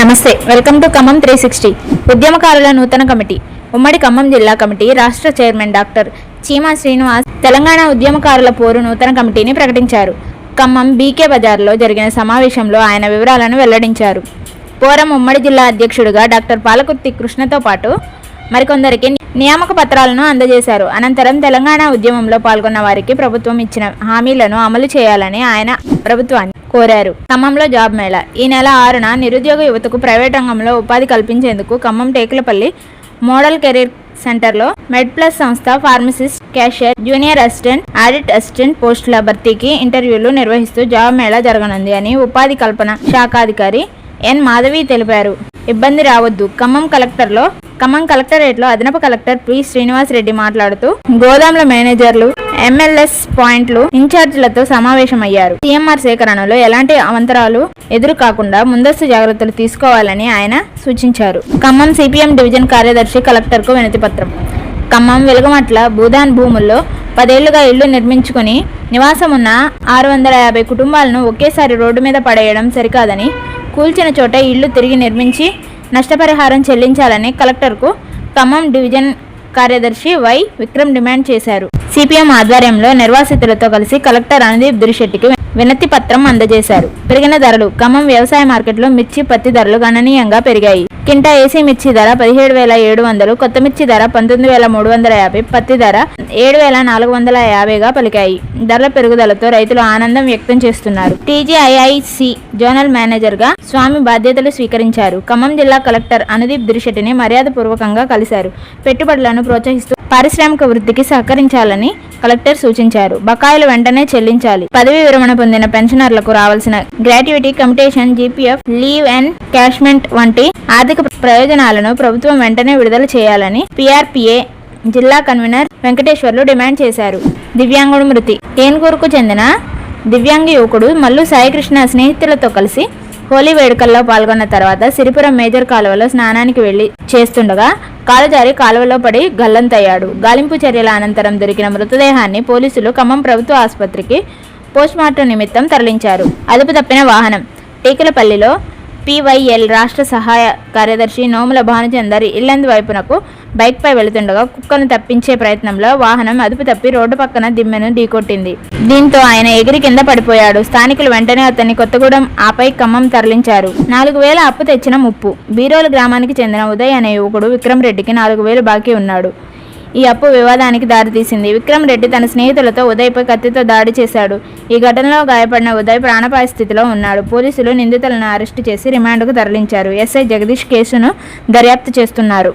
నమస్తే, welcome to Khammam 360. ఉద్యమకారుల నూతన కమిటీ. ఉమ్మడి ఖమ్మం జిల్లా కమిటీ రాష్ట్ర చైర్మన్ డాక్టర్ చీమా శ్రీనివాస్ తెలంగాణ ఉద్యమకారుల పోరు నూతన కమిటీని ప్రకటించారు. ఖమ్మం బీకే బజార్లో జరిగిన సమావేశంలో ఆయన వివరాలను వెల్లడించారు. పోరం ఉమ్మడి జిల్లా అధ్యక్షుడిగా డాక్టర్ పాలకుర్తి కృష్ణతో పాటు మరికొందరికి నియామక పత్రాలను అందజేశారు. అనంతరం తెలంగాణ ఉద్యమంలో పాల్గొన్న వారికి ప్రభుత్వం ఇచ్చిన హామీలను అమలు చేయాలని ఆయన ప్రభుత్వాన్ని కోరారు. ఖమ్మంలో జాబ్ మేళా. ఈ నెల 6న నిరుద్యోగ యువతకు ప్రైవేట్ రంగంలో ఉపాధి కల్పించేందుకు ఖమ్మం టేకులపల్లి మోడల్ కెరీర్ సెంటర్లో మెడ్ప్లస్ సంస్థ pharmacist, cashier, junior assistant, audit assistant పోస్టుల భర్తీకి ఇంటర్వ్యూలు నిర్వహిస్తూ జాబ్ మేళా జరగనుంది అని ఉపాధి కల్పన శాఖాధికారి ఎన్ మాధవి తెలిపారు. ఇబ్బంది రావద్దు. ఖమ్మం కలెక్టరేట్లో అదనపు కలెక్టర్ పి శ్రీనివాస్ రెడ్డి మాట్లాడుతూ గోదాంల మేనేజర్లు, ఎంఎల్ఎస్ పాయింట్లు ఇన్ఛార్జీలతో సమావేశమయ్యారు. సీఎంఆర్ సేకరణలో ఎలాంటి అవంతరాలు ఎదురు కాకుండా ముందస్తు జాగ్రత్తలు తీసుకోవాలని ఆయన సూచించారు. ఖమ్మం సిపిఎం డివిజన్ కార్యదర్శి కలెక్టర్కు వినతిపత్రం. ఖమ్మం వెలుగుమట్ల భూదాన్ భూముల్లో 10 ఏళ్లుగా ఇళ్లు నిర్మించుకుని నివాసం ఉన్న 650 కుటుంబాలను ఒకేసారి రోడ్డు మీద పడేయడం సరికాదని, కూల్చిన చోట ఇళ్లు తిరిగి నిర్మించి నష్టపరిహారం చెల్లించాలని కలెక్టర్కు ఖమ్మం డివిజన్ కార్యదర్శి వై విక్రమ్ డిమాండ్ చేశారు. సిపిఎం ఆధ్వర్యంలో నిర్వాసితులతో కలిసి కలెక్టర్ అనుదీప్ దురిశెట్టికి వినతి పత్రం అందజేశారు. పెరిగిన ధరలు. ఖమ్మం వ్యవసాయ మార్కెట్లో మిర్చి, పత్తి ధరలు గణనీయంగా పెరిగాయి. కింటా ఏసీ మిర్చి ధర 17,700, కొత్త మిర్చి ధర 19,350, పత్తి ధర 7,450గా పలికాయి. ధరల పెరుగుదలతో రైతులు ఆనందం వ్యక్తం చేస్తున్నారు. టీజీఐఐసి జోనల్ మేనేజర్గా స్వామి బాధ్యతలు స్వీకరించారు. ఖమ్మం జిల్లా కలెక్టర్ అనుదీప్ దురిశెట్టిని మర్యాదపూర్వకంగా కలిశారు. పెట్టుబడులను ప్రోత్సహిస్తూ పారిశ్రామిక వృద్ధికి సహకరించాలని కలెక్టర్ సూచించారు. బకాయిలు వెంటనే చెల్లించాలి. పదవి విరమణ పొందిన పెన్షనర్లకు రావాల్సిన gratuity, commutation, GPF, leave and catchment వంటి ఆర్థిక ప్రయోజనాలను ప్రభుత్వం వెంటనే విడుదల చేయాలని పీఆర్పీఏ జిల్లా కన్వీనర్ వెంకటేశ్వర్లు డిమాండ్ చేశారు. దివ్యాంగుడు మృతి. ఏన్గూరుకు చెందిన దివ్యాంగ యువకుడు మల్లు సాయికృష్ణ స్నేహితులతో కలిసి హోలీ వేడుకల్లో పాల్గొన్న తర్వాత సిరిపురం మేజర్ కాలువలో స్నానానికి వెళ్లి చేస్తుండగా కాలు జారి కాలువలో పడి గల్లంతయ్యాడు. గాలింపు చర్యల అనంతరం దొరికిన మృతదేహాన్ని పోలీసులు ఖమ్మం ప్రభుత్వ ఆసుపత్రికి పోస్టుమార్టం నిమిత్తం తరలించారు. అదుపు తప్పిన వాహనం. టేకులపల్లిలో పీవైఎల్ రాష్ట్ర సహాయ కార్యదర్శి నోముల భానుచందర్ ఇల్లందు వైపునకు బైక్పై వెళుతుండగా కుక్కను తప్పించే ప్రయత్నంలో వాహనం అదుపు తప్పి రోడ్డు పక్కన దిమ్మెను ఢీకొట్టింది. దీంతో ఆయన ఎగిరి కింద పడిపోయాడు. స్థానికులు వెంటనే అతన్ని కొత్తగూడెం ఆపై ఖమ్మం తరలించారు. 4,000 అప్పు తెచ్చిన ముప్పు. బీరోలు గ్రామానికి చెందిన ఉదయ్ అనే యువకుడు విక్రమ్ రెడ్డికి 4,000 బాకీ ఉన్నాడు. ఈ అప్పు వివాదానికి దారితీసింది. విక్రమ్ రెడ్డి తన స్నేహితులతో ఉదయ్పై కత్తితో దాడి చేశాడు. ఈ ఘటనలో గాయపడిన ఉదయ్ ప్రాణాపాయ స్థితిలో ఉన్నాడు. పోలీసులు నిందితులను అరెస్టు చేసి రిమాండ్కు తరలించారు. ఎస్ఐ జగదీష్ కేసును దర్యాప్తు చేస్తున్నారు.